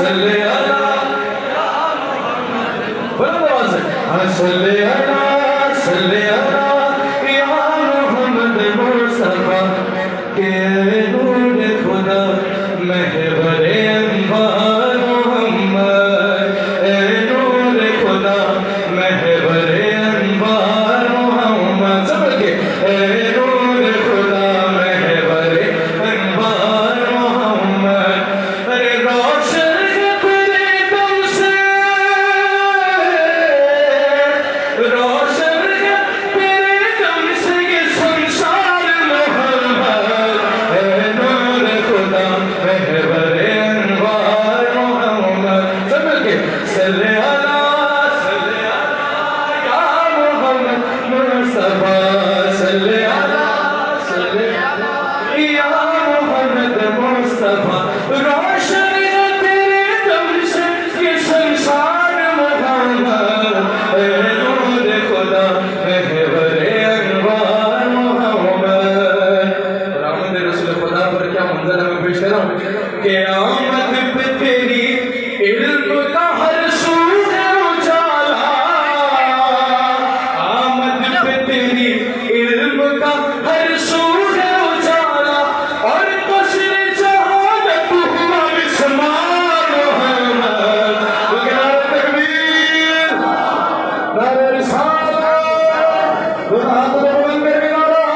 صلی علی بلند آواز سے صلی علی صلی علی یا محمد مصطفیٰ کہ نور خدا محور انوار محمد اے نور خدا محور انوار محمد سب کے اے نور خدا محور انوار محمد ارے روشن تیرے دم سے روشن تیرے دم سے یہ سنسار محمد اے نور خدا محور انوار محمد سب کے صلی علی صلی علی یا محمد مصطفیٰ صلی علی صلی علی یا محمد مصطفیٰ روشن تیرے دم سے یہ سنسار محمد اے نور خدا محور انوار محمد رحمت رسول خدا پر کیا منظر ہے میں پیش کر رہا ہوں کہ آمد پہ تیری علم کا ہر سو ہے اجالا آمد پہ تیری علم کا ہر سو ہے اجالا اور قصر جہالت ہوا بسمار محمد نعرہ تکبیر نعرہ رسالت نعرہ بلند کرے نعرہ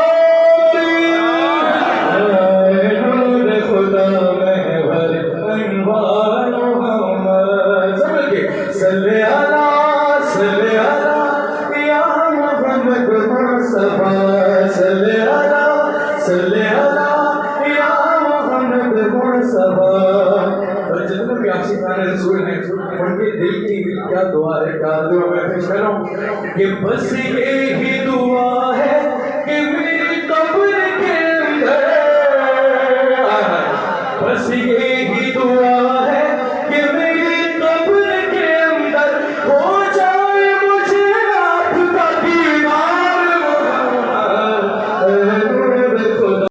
اے نور خدا محور انوار محمد سب کے صلی علی صلی علی یا محمد مصطفیٰ صلی علی صلی علی یا محمد مصطفٰ اور جتنے بھی عاشقان رسول ہیں ان کے دل کی کیا دعا ہے کیا دعا میں پیش کر رہا ہوں کہ بس یہی دعا ہے